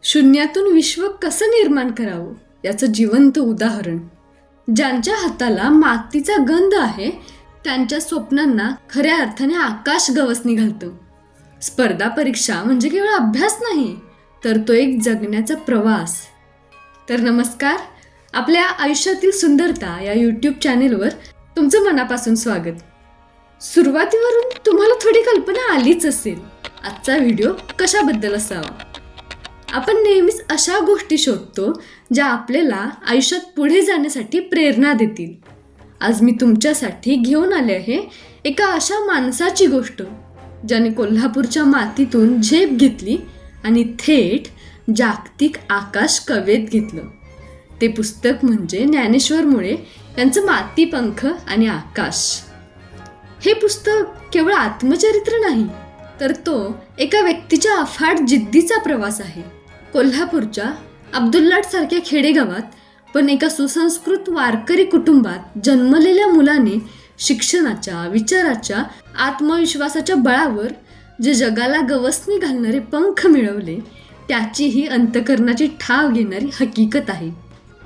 शून्यातून विश्व कसं निर्माण करावं याचं जिवंत उदाहरण. ज्यांच्या हाताला मातीचा गंध आहे त्यांच्या स्वप्नांना खऱ्या अर्थाने आकाश गवसणी घालतं. स्पर्धा परीक्षा म्हणजे केवळ अभ्यास नाही, तर तो एक जगण्याचा प्रवास. तर नमस्कार, आपल्या आयुष्यातील सुंदरता या यूट्यूब चॅनेलवर तुमचं मनापासून स्वागत. सुरुवातीवरून तुम्हाला थोडी कल्पना आलीच असेल आजचा व्हिडिओ कशाबद्दल असावा. आपण नेहमीच अशा गोष्टी शोधतो ज्या आपल्याला आयुष्यात पुढे जाण्यासाठी प्रेरणा देतील. आज मी तुमच्यासाठी घेऊन आले आहे एका अशा माणसाची गोष्ट ज्याने कोल्हापूरच्या मातीतून झेप घेतली आणि थेट जागतिक आकाश कवेत घेतलं. ते पुस्तक म्हणजे ज्ञानेश्वर मुळे यांचं माती, पंख आणि आकाश. हे पुस्तक केवळ आत्मचरित्र नाही, तर तो एका व्यक्तीच्या अफाट जिद्दीचा प्रवास आहे. कोल्हापूरच्या अब्दुल्लाट सारख्या खेडेगावात पण एका सुसंस्कृत वारकरी कुटुंबात जन्मलेल्या मुलाने शिक्षणाच्या, विचाराच्या, आत्मविश्वासाच्या बळावर जे जगाला गवसणी घालणारे पंख मिळवले त्याची ही अंतःकरणाची ठाव घेणारी हकीकत आहे.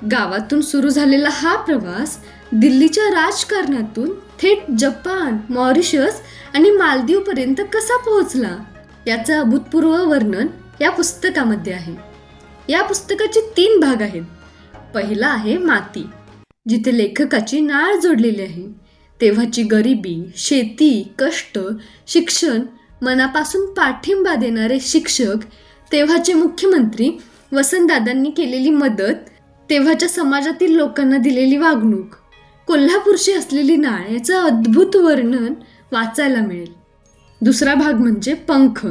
गावातून सुरू झालेला हा प्रवास दिल्लीच्या राजकारणातून थेट जपान, मॉरिशस आणि मालदीवपर्यंत कसा पोहोचला याचं अभूतपूर्व वर्णन या पुस्तकामध्ये आहे. या पुस्तकाचे 3 भाग आहेत. पहिला आहे माती, जिथे लेखकाची नाळ जोडलेली आहे. तेव्हाची गरिबी, शेती, कष्ट, शिक्षण, मनापासून पाठिंबा देणारे शिक्षक, तेव्हाचे मुख्यमंत्री वसंतदादांनी केलेली मदत, तेव्हाच्या समाजातील लोकांना दिलेली वागणूक, कोल्हापूरशी असलेली नाळ याचं अद्भुत वर्णन वाचायला मिळेल. दुसरा भाग म्हणजे पंख,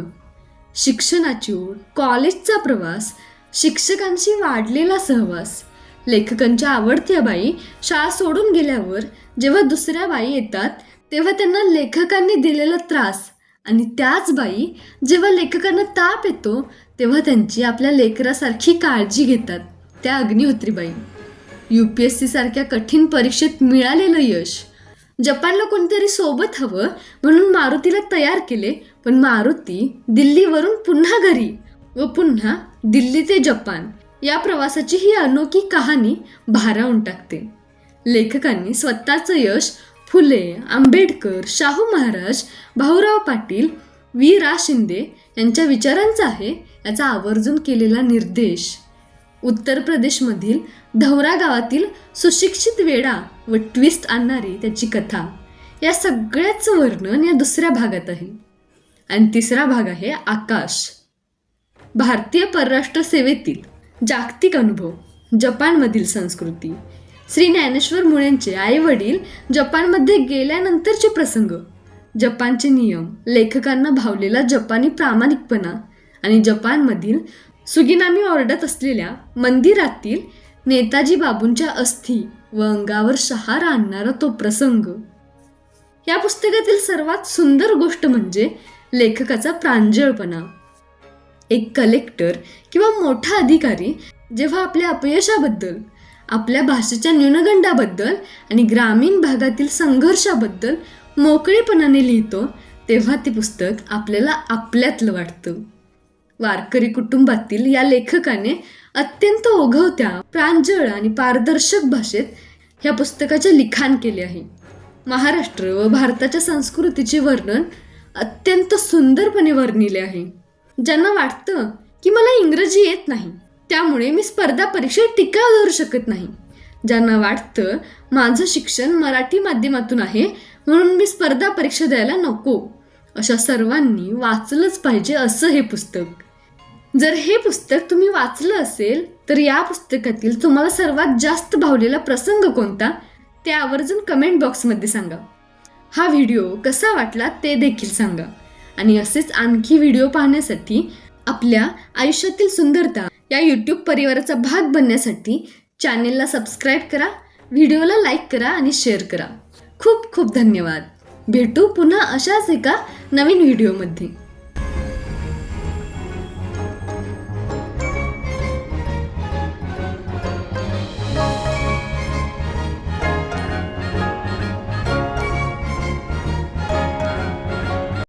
शिक्षणाची ओढ, कॉलेजचा प्रवास, शिक्षकांशी वाढलेला सहवास. लेखकांच्या आवडत्या बाई शाळा सोडून गेल्यावर जेव्हा दुसऱ्या बाई येतात तेव्हा त्यांना लेखकांनी दिलेला त्रास, आणि त्याच बाई जेव्हा लेखकांना ताप येतो तेव्हा त्यांची आपल्या लेकरासारखी काळजी घेतात, त्या अग्निहोत्रीबाई. UPSC सारख्या कठीण परीक्षेत मिळालेलं यश. जपानला कोणतरी सोबत हवं म्हणून मारुतीला तयार केले, पण मारुती दिल्लीवरून पुन्हा घरी व पुन्हा दिल्ली ते जपान या प्रवासाची ही अनोखी कहाणी भारावून टाकते. लेखकांनी स्वतःचं यश फुले, आंबेडकर, शाहू महाराज, भाऊराव पाटील, वी.रा. शिंदे यांच्या विचारांचा आहे याचा आवर्जून केलेला निर्देश. उत्तर प्रदेशमधील धौरा गावातील सुशिक्षित वेडा व ट्विस्ट आणणारी त्याची कथा, या सगळ्याचं वर्णन या दुसऱ्या भागात आहे. आणि तिसरा भाग आहे आकाश, भारतीय परराष्ट्र सेवेतील जागतिक अनुभव, जपानमधील संस्कृती. श्री ज्ञानेश्वर मुळेंचे आई वडील जपानमध्ये गेल्यानंतरचे प्रसंग, जपानचे नियम, लेखकांना भावलेला जपानी प्रामाणिकपणा आणि जपानमधील सुगिनामी ओरडत असलेल्या मंदिरातील नेताजी बाबूंच्या अस्थी व अंगावर शहारा आणणारा तो प्रसंग. या पुस्तकातील सर्वात सुंदर गोष्ट म्हणजे लेखकाचा प्रांजळपणा. एक कलेक्टर किंवा मोठा अधिकारी जेव्हा आपल्या अपयशाबद्दल, आपल्या भाषेच्या न्यूनगंडाबद्दल आणि ग्रामीण भागातील संघर्षाबद्दल मोकळेपणाने लिहितो तेव्हा ते पुस्तक आपल्याला आपल्यातलं वाटतं. वारकरी कुटुंबातील या लेखकाने अत्यंत ओघवत्या, प्रांजळ आणि पारदर्शक भाषेत ह्या पुस्तकाचे लिखाण केले आहे. महाराष्ट्र व भारताच्या संस्कृतीचे वर्णन अत्यंत सुंदरपणे वर्णिले आहे. ज्यांना वाटतं की मला इंग्रजी येत नाही त्यामुळे मी स्पर्धा परीक्षेत टिकाव धरू शकत नाही, ज्यांना वाटतं माझं शिक्षण मराठी माध्यमातून आहे म्हणून मी स्पर्धा परीक्षा द्यायला नको, अशा सर्वांनी वाचलंच पाहिजे असं हे पुस्तक. जर हे पुस्तक तुम्ही वाचलं असेल तर या पुस्तकातील तुम्हाला सर्वात जास्त भावलेला प्रसंग कोणता ते आवर्जून कमेंट बॉक्समध्ये सांगा. हा व्हिडिओ कसा वाटला ते देखील सांगा. आणि असेच आणखी व्हिडिओ पाहण्यासाठी आपल्या आयुष्यातील सुंदरता या यूट्यूब परिवाराचा भाग बनण्यासाठी चॅनेलला सबस्क्राईब करा, व्हिडिओला लाईक करा आणि शेअर करा. खूप खूप धन्यवाद. भेटू पुन्हा अशाच एका नवीन व्हिडिओमध्ये.